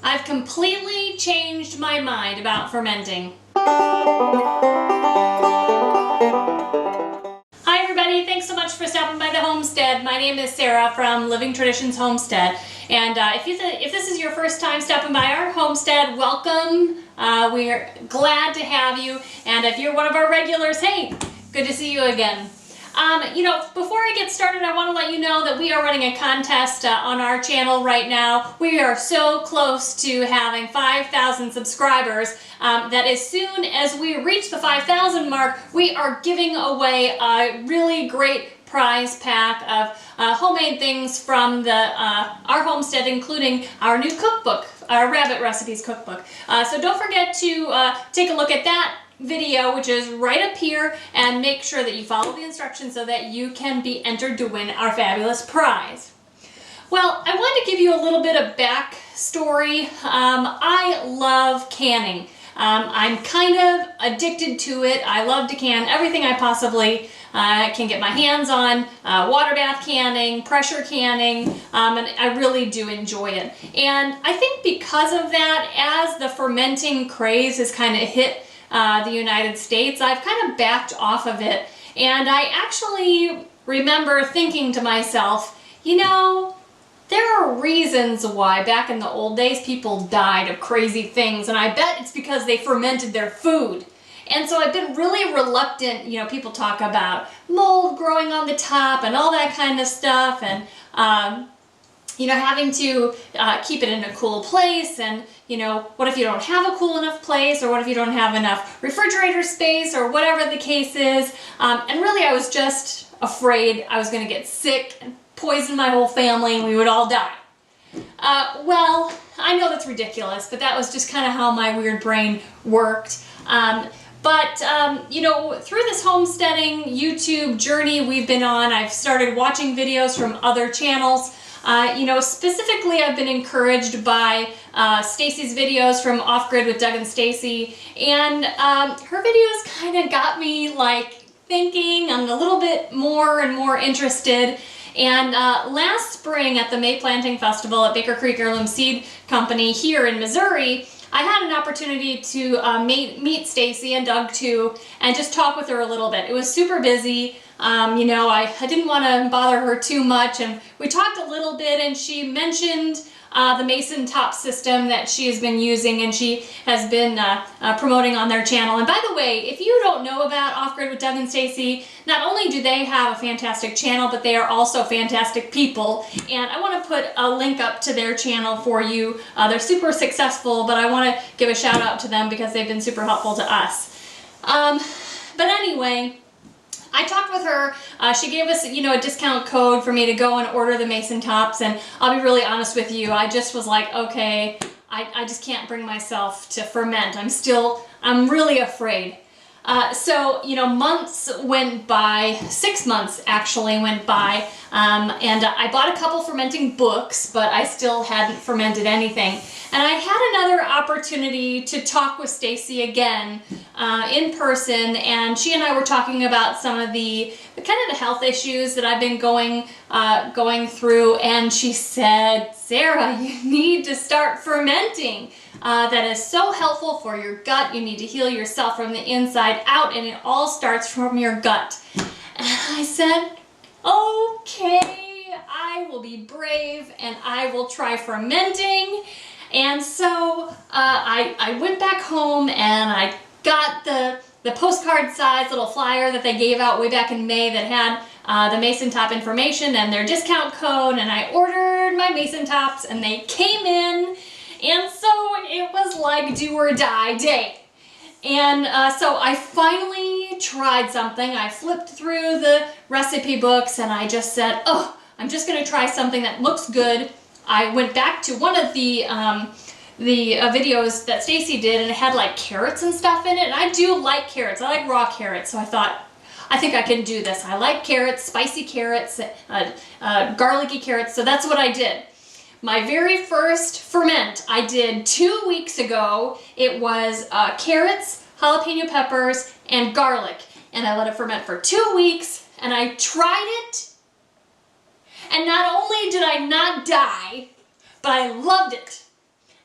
I've completely changed my mind about fermenting. Hi everybody, thanks so much for stopping by the homestead. My name is Sarah from Living Traditions Homestead. And if this is your first time stopping by our homestead, welcome. We're glad to have you. And if you're one of our regulars, hey, good to see you again. Before I get started, I want to let you know that we are running a contest on our channel right now. We are so close to having 5,000 subscribers that as soon as we reach the 5,000 mark, we are giving away a really great prize pack of homemade things from our homestead, including our new cookbook, our Rabbit Recipes cookbook. So don't forget to take a look at that video, which is right up here, and make sure that you follow the instructions so that you can be entered to win our fabulous prize. Well, I wanted to give you a little bit of backstory. I love canning. I'm kind of addicted to it. I love to can everything I possibly can get my hands on, water bath canning, pressure canning, and I really do enjoy it. And I think because of that, as the fermenting craze has kind of hit the United States, I've kind of backed off of it. And I actually remember thinking to myself, there are reasons why back in the old days people died of crazy things, and I bet it's because they fermented their food. And so I've been really reluctant. People talk about mold growing on the top and all that kind of stuff, and having to keep it in a cool place, and what if you don't have a cool enough place, or what if you don't have enough refrigerator space, or whatever the case is. And really I was just afraid I was going to get sick and poison my whole family and we would all die. Well, I know that's ridiculous, but that was just kind of how my weird brain worked. Through this homesteading YouTube journey we've been on, I've started watching videos from other channels. Specifically I've been encouraged by Stacy's videos from Off Grid with Doug and Stacy, and her videos kind of got me thinking. I'm a little bit more and more interested. And last spring at the May Planting Festival at Baker Creek Heirloom Seed Company here in Missouri, I had an opportunity to meet Stacy, and Doug too, and just talk with her a little bit. It was super busy. I didn't want to bother her too much, and we talked a little bit, and she mentioned the mason top system that she has been using, and she has been promoting on their channel. And by the way, if you don't know about Off Grid with Doug and Stacy, not only do they have a fantastic channel, but they are also fantastic people. And I want to put a link up to their channel for you. They're super successful, but I want to give a shout out to them because they've been super helpful to us. But anyway, I talked with her. She gave us, a discount code for me to go and order the mason tops, and I'll be really honest with you, I just was like, okay, I just can't bring myself to ferment. I'm really afraid. Months went by, 6 months actually went by, and I bought a couple fermenting books, but I still hadn't fermented anything. And I had another opportunity to talk with Stacy again in person, and she and I were talking about some of the health issues that I've been going through, and she said, Sarah, you need to start fermenting. That is so helpful for your gut. You need to heal yourself from the inside out, and it all starts from your gut. And I said, okay, I will be brave and I will try fermenting. And so I went back home and I got the postcard size little flyer that they gave out way back in May that had the mason top information and their discount code, and I ordered my mason tops and they came in. And so it was like do or die day. And so I finally tried something. I flipped through the recipe books and I just said, oh, I'm just going to try something that looks good. I went back to one of the videos that Stacy did, and it had carrots and stuff in it. And I do like carrots. I like raw carrots. So I thought, I think I can do this. I like carrots, spicy carrots, garlicky carrots. So that's what I did. My very first ferment I did 2 weeks ago. It was carrots, jalapeno peppers, and garlic. And I let it ferment for 2 weeks, and I tried it. And not only did I not die, but I loved it.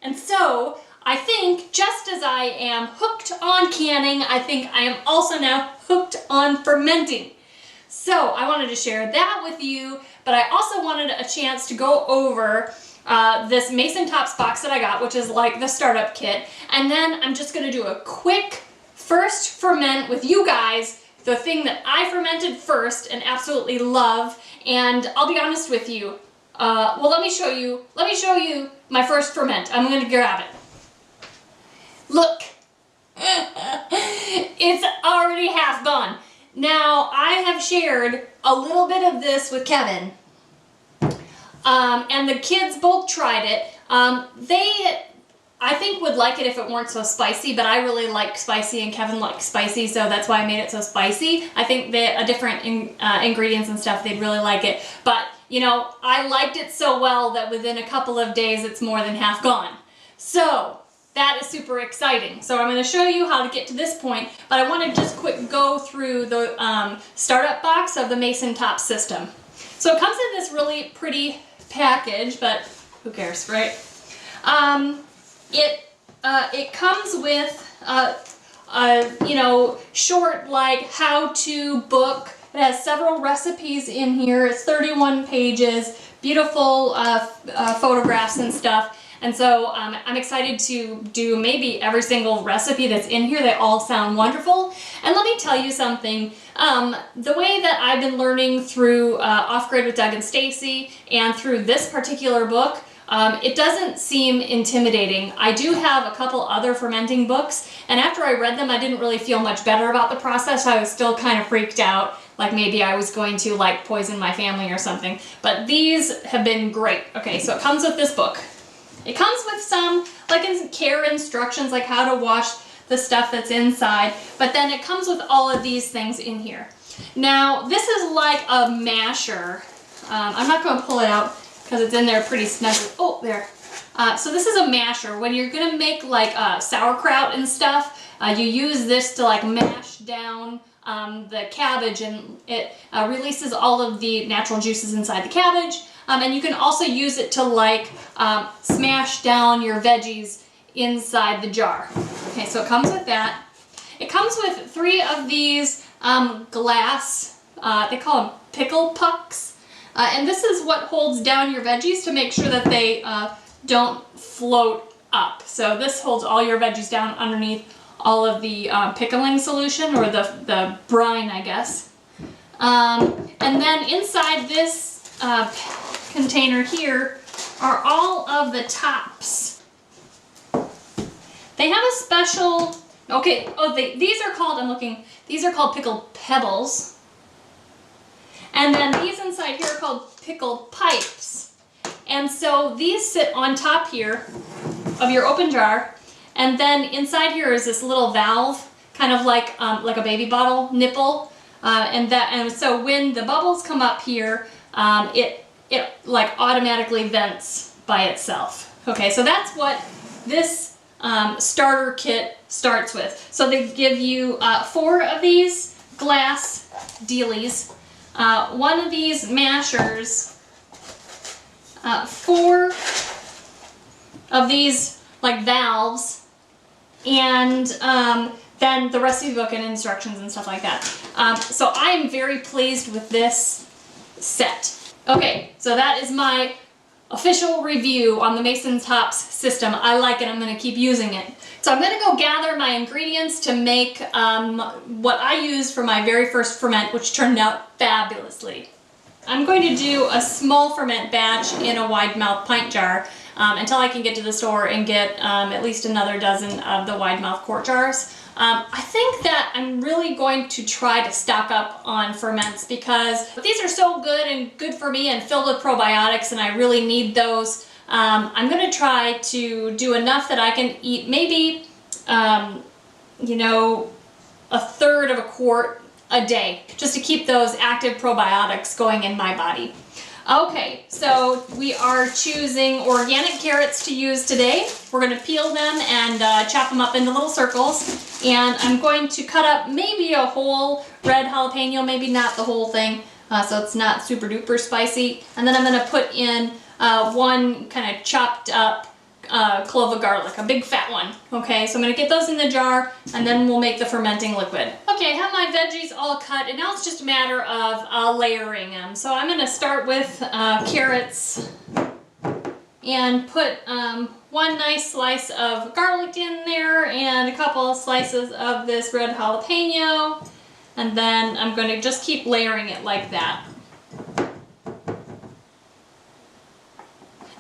And so I think just as I am hooked on canning, I think I am also now hooked on fermenting. So I wanted to share that with you, but I also wanted a chance to go over this Mason Tops box that I got, which is like the startup kit. And then I'm just gonna do a quick first ferment with you guys, the thing that I fermented first and absolutely love. And I'll be honest with you, well, let me show you my first ferment. I'm gonna grab it. Look, it's already half gone. Now, I have shared a little bit of this with Kevin, and the kids both tried it. They, I think, would like it if it weren't so spicy, but I really like spicy and Kevin likes spicy, so that's why I made it so spicy. I think that different ingredients and stuff, they'd really like it. But, you know, I liked it so well that within a couple of days, it's more than half gone. So that is super exciting. So I'm going to show you how to get to this point, but I want to just quick go through the startup box of the Mason Tops system. So it comes in this really pretty package, but who cares, right? It comes with you know, short like how-to book. It has several recipes in here. It's 31 pages, beautiful photographs and stuff. And so I'm excited to do maybe every single recipe that's in here. They all sound wonderful. And let me tell you something. The way that I've been learning through Off Grid with Doug and Stacy and through this particular book, it doesn't seem intimidating. I do have a couple other fermenting books, and after I read them, I didn't really feel much better about the process. I was still kind of freaked out, like maybe I was going to like poison my family or something. But these have been great. Okay, so it comes with this book. It comes with some like care instructions, like how to wash the stuff that's inside, but then it comes with all of these things in here. Now, this is like a masher. I'm not going to pull it out because it's in there pretty snug. Oh, there. So this is a masher. When you're going to make like sauerkraut and stuff, you use this to like mash down the cabbage, and it releases all of the natural juices inside the cabbage. And you can also use it to like smash down your veggies inside the jar. Okay, so it comes with that. It comes with 3 of these glass, they call them pickle pucks. And this is what holds down your veggies to make sure that they don't float up. So this holds all your veggies down underneath all of the pickling solution, or the brine, I guess. And then inside this container here are all of the tops. They have a special, okay, oh, these are called, these are called pickled pebbles. And then these inside here are called pickled pipes. And so these sit on top here of your open jar, and then inside here is this little valve, kind of like a baby bottle nipple. And so when the bubbles come up here, it like automatically vents by itself. Okay, so that's what this starter kit starts with. So they give you 4 of these glass dealies, 1 of these mashers, 4 of these like valves, and then the recipe book and instructions and stuff like that. So I am very pleased with this set. Okay, so that is my official review on the Mason Tops system. I like it. I'm going to keep using it. So I'm going to go gather my ingredients to make what I used for my very first ferment, which turned out fabulously. I'm going to do a small ferment batch in a wide mouth pint jar until I can get to the store and get at least another dozen of the wide mouth quart jars. I think that I'm really going to try to stock up on ferments because these are so good and good for me and filled with probiotics, and I really need those. I'm going to try to do enough that I can eat maybe, you know, 1/3 of a quart a day, just to keep those active probiotics going in my body. Okay, so we are choosing organic carrots to use today. We're going to peel them and chop them up into little circles. And I'm going to cut up maybe a whole red jalapeno, maybe not the whole thing, so it's not super duper spicy. And then I'm going to put in 1 kind of chopped up clove of garlic, a big fat one. Okay, so I'm gonna get those in the jar and then we'll make the fermenting liquid. Okay, I have my veggies all cut and now it's just a matter of layering them. So I'm gonna start with carrots and put one nice slice of garlic in there and a couple of slices of this red jalapeno. And then I'm going to just keep layering it like that.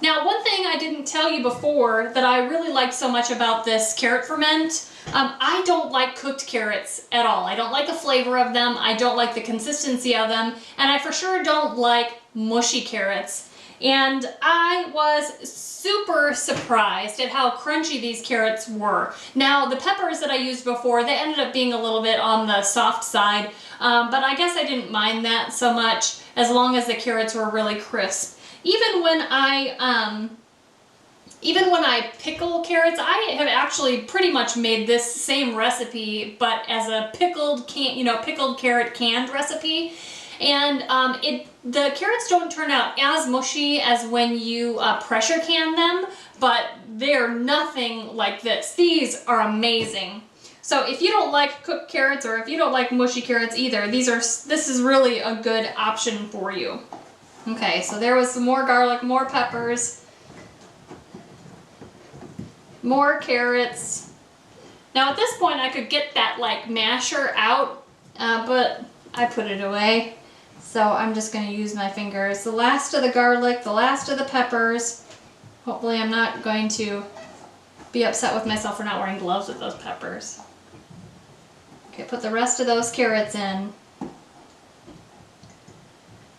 Now, one thing I didn't tell you before that I really like so much about this carrot ferment, I don't like cooked carrots at all. I don't like the flavor of them. I don't like the consistency of them. And I for sure don't like mushy carrots. And I was super surprised at how crunchy these carrots were. Now, the peppers that I used before, they ended up being a little bit on the soft side, but I guess I didn't mind that so much as long as the carrots were really crisp. Even when I pickle carrots, I have actually pretty much made this same recipe, but as a pickled carrot canned recipe. And the carrots don't turn out as mushy as when you pressure can them, but they're nothing like this. These are amazing. So if you don't like cooked carrots or if you don't like mushy carrots either, this is really a good option for you. Okay, so there was some more garlic, more peppers, more carrots. Now at this point I could get that like masher out, but I put it away. So I'm just going to use my fingers. The last of the garlic, the last of the peppers. Hopefully I'm not going to be upset with myself for not wearing gloves with those peppers. Okay, put the rest of those carrots in. And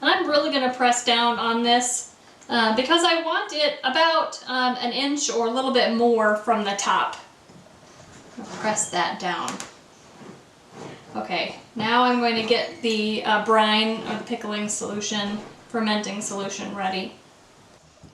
I'm really going to press down on this because I want it about an inch or a little bit more from the top. I'll press that down. Okay, now I'm going to get the brine or the pickling solution, fermenting solution ready.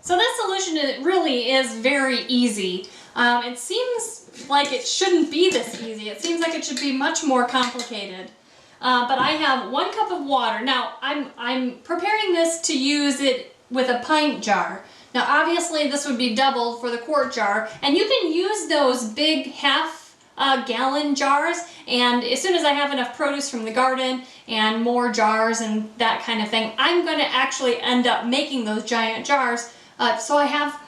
So this solution really is very easy. It seems like it shouldn't be this easy. It seems like it should be much more complicated. But I have 1 cup of water. Now I'm preparing this to use it with a pint jar. Now obviously this would be doubled for the quart jar, and you can use those big half-gallon jars, and as soon as I have enough produce from the garden and more jars and that kind of thing, I'm going to actually end up making those giant jars so I have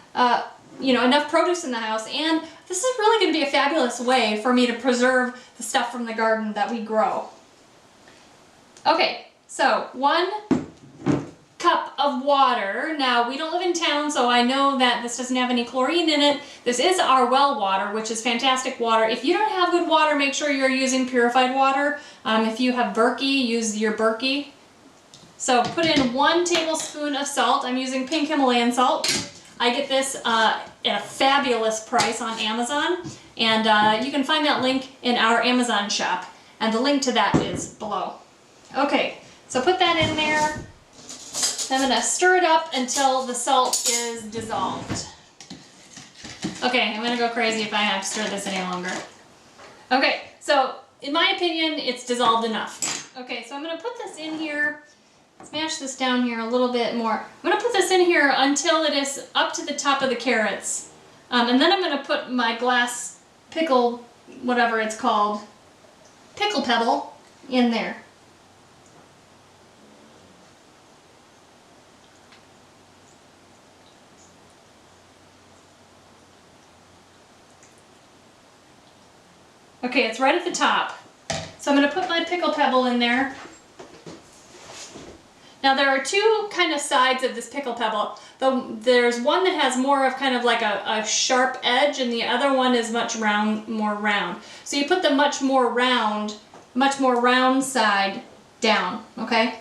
enough produce in the house, and this is really going to be a fabulous way for me to preserve the stuff from the garden that we grow. Okay, so 1 cup of water. Now, we don't live in town, so I know that this doesn't have any chlorine in it. This is our well water, which is fantastic water. If you don't have good water, make sure you're using purified water. If you have Berkey, use your Berkey. So put in 1 tablespoon of salt. I'm using pink Himalayan salt. I get this at a fabulous price on Amazon, and you can find that link in our Amazon shop, and the link to that is below. Okay, so put that in there. I'm going to stir it up until the salt is dissolved. Okay, I'm going to go crazy if I have to stir this any longer. Okay, so in my opinion, it's dissolved enough. Okay, so I'm going to put this in here, smash this down here a little bit more. I'm going to put this in here until it is up to the top of the carrots. And then I'm going to put my glass pickle, whatever it's called, pickle pebble in there. Okay, it's right at the top. So I'm going to put my pickle pebble in there. Now there are 2 kind of sides of this pickle pebble. There's one that has more of kind of like a sharp edge, and the other one is much more round. So you put the much more round side down, okay?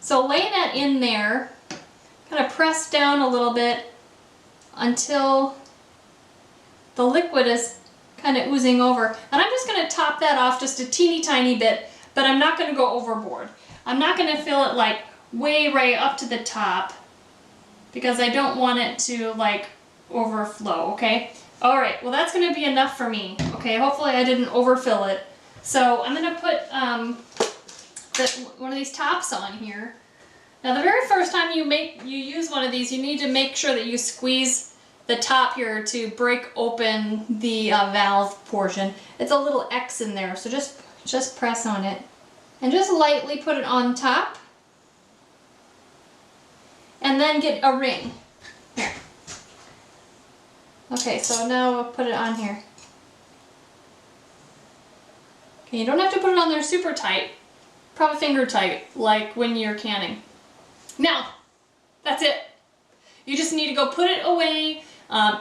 So lay that in there, kind of press down a little bit until the liquid is kind of oozing over. And I'm just going to top that off just a teeny tiny bit, but I'm not going to go overboard. I'm not going to fill it like way right up to the top because I don't want it to like overflow, okay? All right, well that's going to be enough for me, okay? Hopefully I didn't overfill it. So I'm going to put one of these tops on here. Now the very first time you use one of these, you need to make sure that you squeeze the top here to break open the valve portion. It's a little X in there, so just press on it. And just lightly put it on top. And then get a ring. Here. Okay, so now we'll put it on here. Okay, you don't have to put it on there super tight. Probably finger tight, like when you're canning. Now, that's it. You just need to go put it away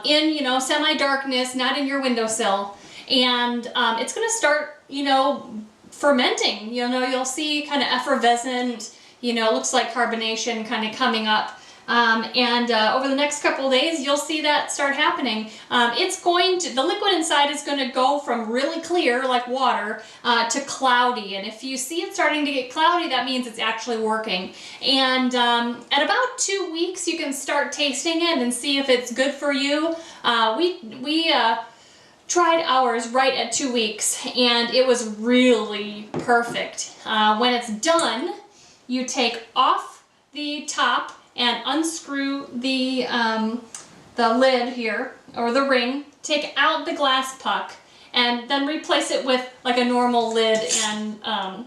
in, you know, semi-darkness, not in your windowsill. And it's going to start, you know, fermenting. You know, you'll see kind of effervescent, you know, looks like carbonation kind of coming up. Over the next couple of days, you'll see that start happening. The liquid inside is going to go from really clear, like water, to cloudy. And if you see it starting to get cloudy, that means it's actually working. And at about 2 weeks, you can start tasting it and see if it's good for you. We tried ours right at 2 weeks, and it was really perfect. When it's done, you take off the top and unscrew the lid here, or the ring, take out the glass puck, and then replace it with like a normal lid and a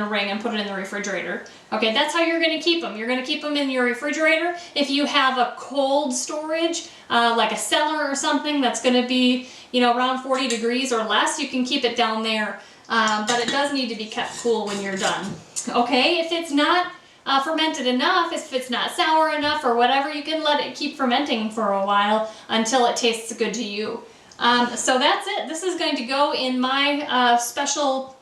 ring and put it in the refrigerator. Okay, that's how you're going to keep them. You're going to keep them in your refrigerator. If you have a cold storage, like a cellar or something that's going to be, you know, around 40 degrees or less, you can keep it down there. But it does need to be kept cool when you're done. Okay, if it's not fermented enough, if it's not sour enough or whatever, you can let it keep fermenting for a while until it tastes good to you. So that's it. This is going to go in my special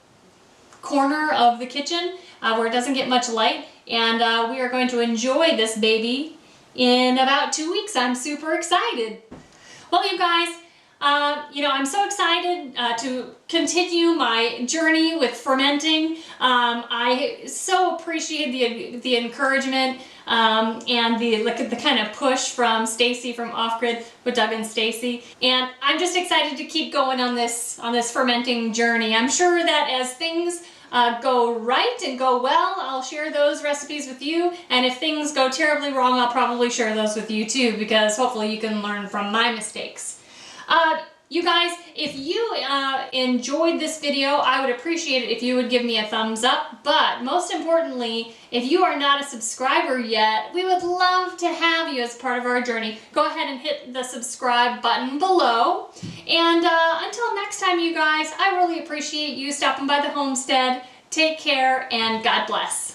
corner of the kitchen where it doesn't get much light, and we are going to enjoy this baby in about 2 weeks. I'm super excited. Well, you guys, you know, I'm so excited to continue my journey with fermenting. I so appreciate the encouragement and the kind of push from Stacy from Off Grid with Doug and Stacy, and I'm just excited to keep going on this fermenting journey. I'm sure that as things go right and go well, I'll share those recipes with you, and if things go terribly wrong, I'll probably share those with you too, because hopefully you can learn from my mistakes. You guys, if you enjoyed this video, I would appreciate it if you would give me a thumbs up. But most importantly, if you are not a subscriber yet, we would love to have you as part of our journey. Go ahead and hit the subscribe button below. And until next time, you guys, I really appreciate you stopping by the homestead. Take care and God bless.